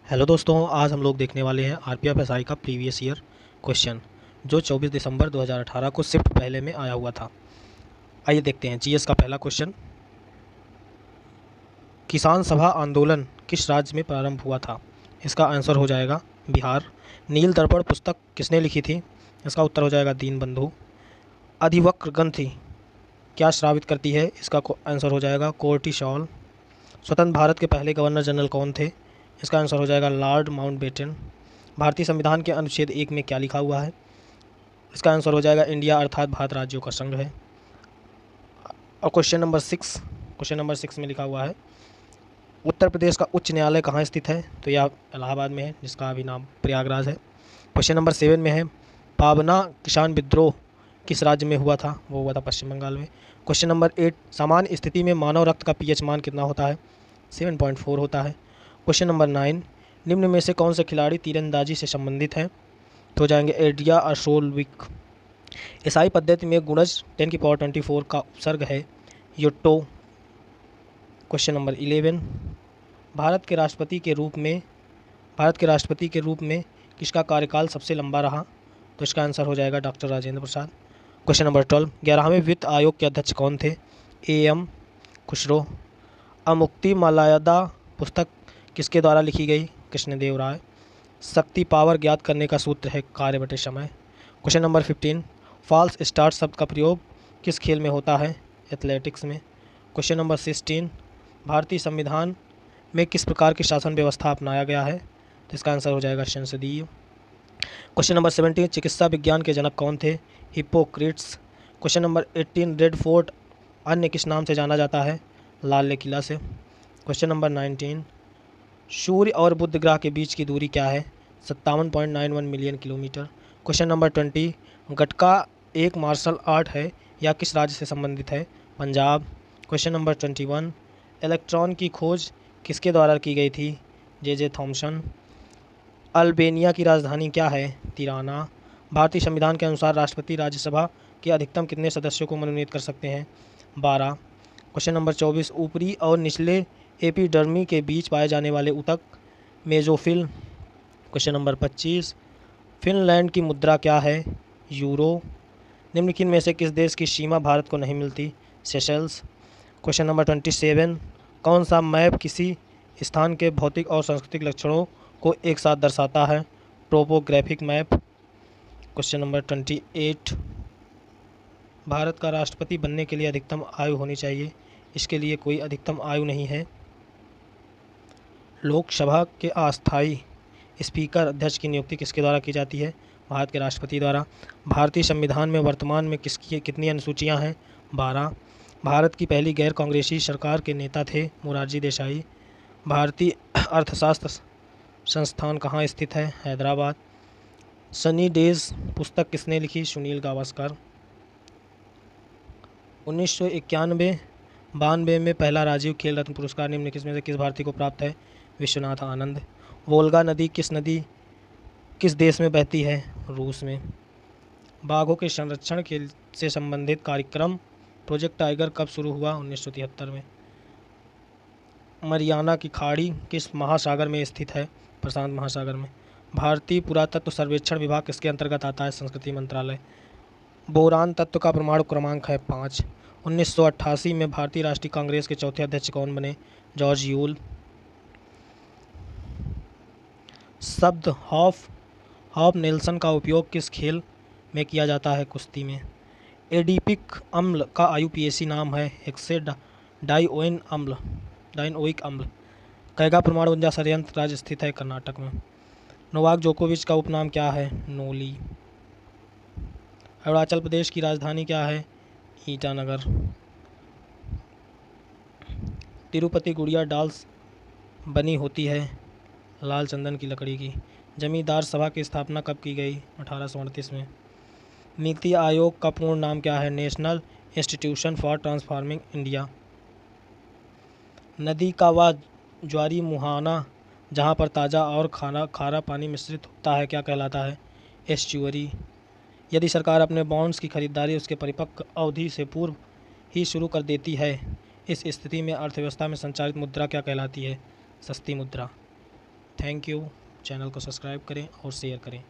Hello दोस्तों, आज हम लोग देखने वाले हैं आरपीएफ का प्रीवियस ईयर क्वेश्चन जो 24 दिसंबर 2018 को शिफ्ट पहले में आया हुआ था। आइए देखते हैं जीएस का पहला क्वेश्चन। किसान सभा आंदोलन किस राज्य में प्रारंभ हुआ था? इसका आंसर हो जाएगा बिहार। नील दर्पण पुस्तक किसने लिखी थी? इसका उत्तर हो जाएगा दीनबंधु। अधिवक्र ग्रंथि क्या श्रावित करती है? इसका आंसर हो जाएगा कोर्टिसोल। स्वतंत्र भारत के पहले गवर्नर जनरल कौन थे? इसका आंसर हो जाएगा लॉर्ड माउंटबेटन। भारतीय संविधान के अनुच्छेद 1 में क्या लिखा हुआ है? इसका आंसर हो जाएगा इंडिया अर्थात भारत राज्यों का संघ है। और क्वेश्चन नंबर 6 में लिखा हुआ है उत्तर प्रदेश का उच्च न्यायालय कहाँ स्थित है? तो यह इलाहाबाद में है, जिसका अभी नाम प्रयागराज है। क्वेश्चन नंबर 7 में है पाबना किसान विद्रोह किस राज्य में हुआ था? वो हुआ था पश्चिम बंगाल में। क्वेश्चन नंबर 8 सामान्य स्थिति में मानव रक्त का पीएच मान कितना होता है? 7.4 होता है। क्वेश्चन नंबर 9 निम्न में से कौन से खिलाड़ी तीरंदाजी से संबंधित हैं? तो हो जाएंगे एडिया अशोलविक। ईसाई पद्धति में गुणज 10⁻24 का उपसर्ग है योट्टो। क्वेश्चन नंबर 11 भारत के राष्ट्रपति के रूप में किसका कार्यकाल सबसे लंबा रहा? तो इसका आंसर हो जाएगा doctor Rajendra Prasad. Question number 12 11वें वित्त आयोग के अध्यक्ष कौन थे? एएम खुसरो। अमुक्ति माल्यादा पुस्तक किसके द्वारा लिखी गई? कृष्णदेव राय। शक्ति पावर ज्ञात करने का सूत्र है कार्य बटे समय। क्वेश्चन नंबर 15 फॉल्स स्टार्ट शब्द का प्रयोग किस खेल में होता है? एथलेटिक्स में। क्वेश्चन नंबर 16 भारतीय संविधान में किस प्रकार की शासन व्यवस्था अपनाया गया है? तो इसका आंसर हो जाएगा संसदीय। क्वेश्चन नंबर 17 चिकित्सा विज्ञान के जनक कौन थे? Hippocrates. Question number 18 red fort अन्य किस नाम से जाना जाता है? लाल किला से। क्वेश्चन नंबर 19 सूर्य और बुध ग्रह के बीच की दूरी क्या है? 57.91 million kilometre. Question number 20 gatka एक मार्शल आर्ट है या किस राज्य से संबंधित है? पंजाब। क्वेश्चन नंबर 21 इलेक्ट्रॉन की खोज किसके द्वारा की गई थी? J Thomson. अल्बेनिया की राजधानी क्या है? तिराना। भारतीय संविधान के अनुसार राष्ट्रपति राज्यसभा के अधिकतम कितने सदस्यों को मनोनीत कर सकते हैं? 12। क्वेश्चन नंबर 24 ऊपरी और निचले एपिडर्मी के बीच पाए जाने वाले ऊतक मेजोफिल। क्वेश्चन नंबर 25 फिनलैंड की मुद्रा क्या है? यूरो। निम्नलिखित में से किस देश की सीमा भारत को नहीं मिलती? सेशल्स। क्वेश्चन नंबर 27 कौन सा मैप किसी स्थान के भौतिक और सांस्कृतिक लक्षणों को एक साथ दर्शाता है? Topographic map. Question number 28 Bharat का राष्ट्रपति बनने के लिए अधिकतम आयु होनी चाहिए, इसके लिए कोई अधिकतम आयु नहीं है। लोकसभा के अस्थायी स्पीकर अध्यक्ष की नियुक्ति किसके द्वारा की जाती है? भारत के राष्ट्रपति द्वारा। भारतीय संविधान में वर्तमान में किसकी कितनी अनुसूचियां हैं? 12। भारत की पहली गैर कांग्रेसी सरकार के नेता थे मोरारजी देसाई। भारतीय अर्थशास्त्र संस्थान कहाँ स्थित है? हैदराबाद। सनी डेज पुस्तक किसने लिखी? सुनील गावस्कर। 1991-92 में पहला राजीव खेल रत्न पुरस्कार निम्न किसमें से किस भारतीय को प्राप्त है? विश्वनाथ आनंद। वोल्गा नदी किस देश में बहती है? रूस में। बाघों के संरक्षण के से संबंधित कार्यक्रम प्रोजेक्ट टाइगर कब शुरू हुआ? 1973 में। मरियाना की खाड़ी किस महासागर में स्थित है? प्रशांत महासागर में। भारतीय पुरातत्व सर्वेक्षण विभाग किसके अंतर्गत आता है? संस्कृति मंत्रालय। बोरान तत्व का परमाणु क्रमांक है 5। 1988 में भारतीय राष्ट्रीय कांग्रेस के चौथे अध्यक्ष कौन बने? George Yule. शब्द हॉफ नेल्सन का उपयोग किस खेल में किया जाता है? कुश्ती में। एडिपिक अम्ल का आईयूपीएसी नाम है? डाइओइक अम्ल। कैगा परमाणु ऊर्जा संयंत्र राज्य स्थित है? कर्नाटक में। नोवाक जोकोविच का उपनाम क्या है? नोली। अरुणाचल प्रदेश की राजधानी क्या है? ईटानगर। तिरुपति गुड़िया डॉल्स बनी होती है? लाल चंदन की लकड़ी की। जमींदार सभा की स्थापना कब की गई? 1838 में। नीति आयोग का पूर्ण नाम क्या है? National institution for transforming India. नदी का वह ज्वारी मुहाना जहाँ पर ताज़ा और खारा पानी मिश्रित होता है क्या कहलाता है? एस्चुअरी। यदि सरकार अपने बॉन्ड्स की खरीदारी उसके परिपक्व अवधि से पूर्व ही शुरू कर देती है, इस स्थिति में अर्थव्यवस्था में संचालित मुद्रा क्या कहलाती है? सस्ती मुद्रा। Thank you. चैनल को सब्सक्राइब करें और शेयर करें।